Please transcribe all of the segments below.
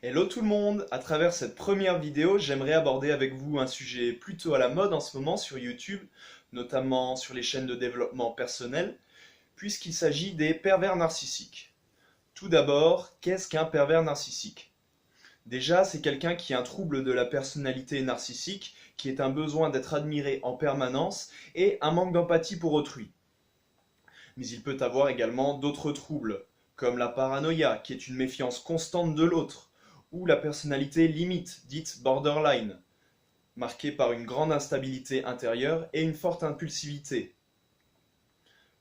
Hello tout le monde! À travers cette première vidéo, j'aimerais aborder avec vous un sujet plutôt à la mode en ce moment sur YouTube, notamment sur les chaînes de développement personnel, puisqu'il s'agit des pervers narcissiques. Tout d'abord, qu'est-ce qu'un pervers narcissique? Déjà, c'est quelqu'un qui a un trouble de la personnalité narcissique, qui est un besoin d'être admiré en permanence et un manque d'empathie pour autrui. Mais il peut avoir également d'autres troubles, comme la paranoïa, qui est une méfiance constante de l'autre, ou la personnalité limite, dite borderline, marquée par une grande instabilité intérieure et une forte impulsivité.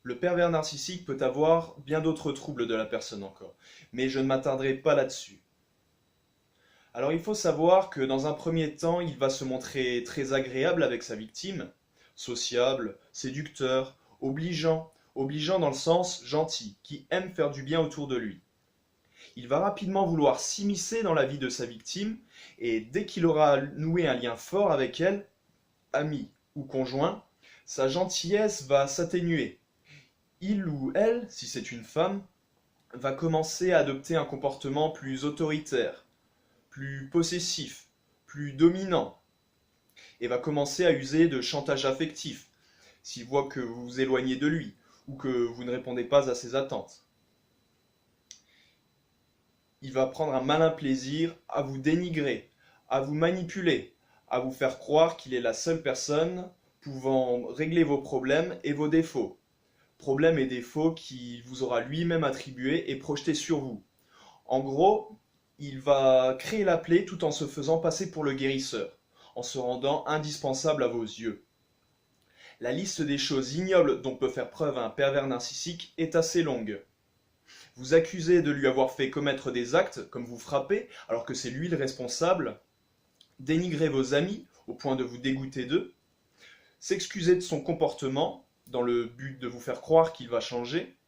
Le pervers narcissique peut avoir bien d'autres troubles de la personne encore, mais je ne m'attarderai pas là-dessus. Alors il faut savoir que dans un premier temps, il va se montrer très agréable avec sa victime, sociable, séducteur, obligeant dans le sens gentil, qui aime faire du bien autour de lui. Il va rapidement vouloir s'immiscer dans la vie de sa victime, et dès qu'il aura noué un lien fort avec elle, ami ou conjoint, sa gentillesse va s'atténuer. Il ou elle, si c'est une femme, va commencer à adopter un comportement plus autoritaire, plus possessif, plus dominant, et va commencer à user de chantage affectif, s'il voit que vous vous éloignez de lui, ou que vous ne répondez pas à ses attentes. Il va prendre un malin plaisir à vous dénigrer, à vous manipuler, à vous faire croire qu'il est la seule personne pouvant régler vos problèmes et vos défauts. Problèmes et défauts qu'il vous aura lui-même attribués et projetés sur vous. En gros, il va créer la plaie tout en se faisant passer pour le guérisseur, en se rendant indispensable à vos yeux. La liste des choses ignobles dont peut faire preuve un pervers narcissique est assez longue. Vous accusez de lui avoir fait commettre des actes, comme vous frapper, alors que c'est lui le responsable, dénigrer vos amis au point de vous dégoûter d'eux, s'excuser de son comportement, dans le but de vous faire croire qu'il va changer,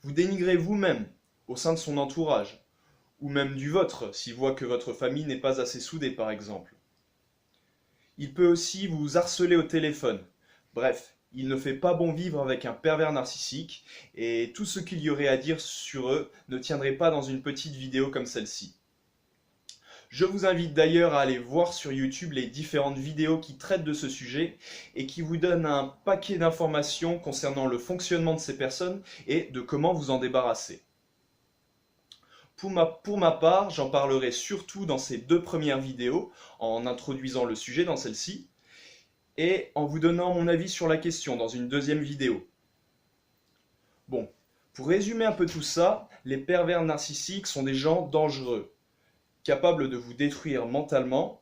vous dénigrez vous-même, au sein de son entourage, ou même du vôtre, s'il voit que votre famille n'est pas assez soudée par exemple. Il peut aussi vous harceler au téléphone. Bref, il ne fait pas bon vivre avec un pervers narcissique, et tout ce qu'il y aurait à dire sur eux ne tiendrait pas dans une petite vidéo comme celle-ci. Je vous invite d'ailleurs à aller voir sur YouTube les différentes vidéos qui traitent de ce sujet et qui vous donnent un paquet d'informations concernant le fonctionnement de ces personnes et de comment vous en débarrasser. Pour ma part, j'en parlerai surtout dans ces deux premières vidéos, en introduisant le sujet dans celle-ci, et en vous donnant mon avis sur la question dans une deuxième vidéo. Bon, pour résumer un peu tout ça, les pervers narcissiques sont des gens dangereux, capables de vous détruire mentalement,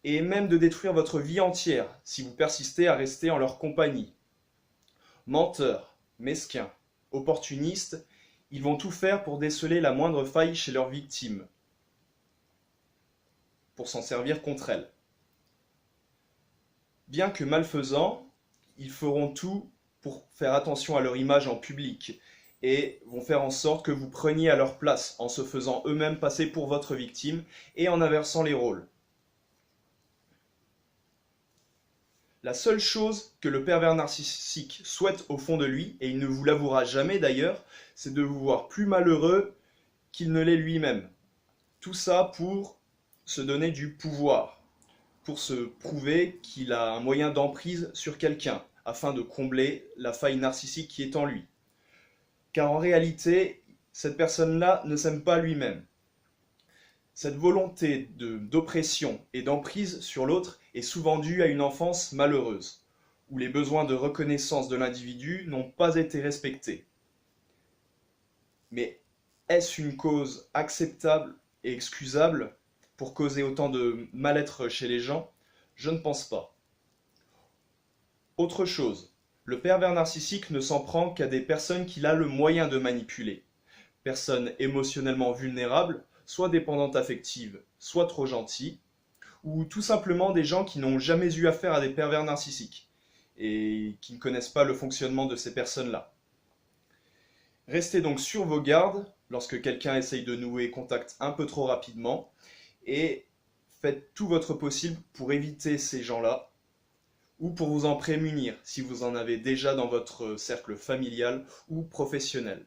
et même de détruire votre vie entière si vous persistez à rester en leur compagnie. Menteurs, mesquins, opportunistes, ils vont tout faire pour déceler la moindre faille chez leurs victimes, pour s'en servir contre elles. Bien que malfaisants, ils feront tout pour faire attention à leur image en public et vont faire en sorte que vous preniez à leur place en se faisant eux-mêmes passer pour votre victime et en inversant les rôles. La seule chose que le pervers narcissique souhaite au fond de lui, et il ne vous l'avouera jamais d'ailleurs, c'est de vous voir plus malheureux qu'il ne l'est lui-même. Tout ça pour se donner du pouvoir, pour se prouver qu'il a un moyen d'emprise sur quelqu'un, afin de combler la faille narcissique qui est en lui. Car en réalité, cette personne-là ne s'aime pas lui-même. Cette volonté d'oppression et d'emprise sur l'autre est souvent due à une enfance malheureuse, où les besoins de reconnaissance de l'individu n'ont pas été respectés. Mais est-ce une cause acceptable et excusable pour causer autant de mal-être chez les gens? Je ne pense pas. Autre chose, le pervers narcissique ne s'en prend qu'à des personnes qu'il a le moyen de manipuler. Personnes émotionnellement vulnérables, soit dépendantes affectives, soit trop gentilles, ou tout simplement des gens qui n'ont jamais eu affaire à des pervers narcissiques, et qui ne connaissent pas le fonctionnement de ces personnes-là. Restez donc sur vos gardes lorsque quelqu'un essaye de nouer contact un peu trop rapidement, et faites tout votre possible pour éviter ces gens-là, ou pour vous en prémunir si vous en avez déjà dans votre cercle familial ou professionnel.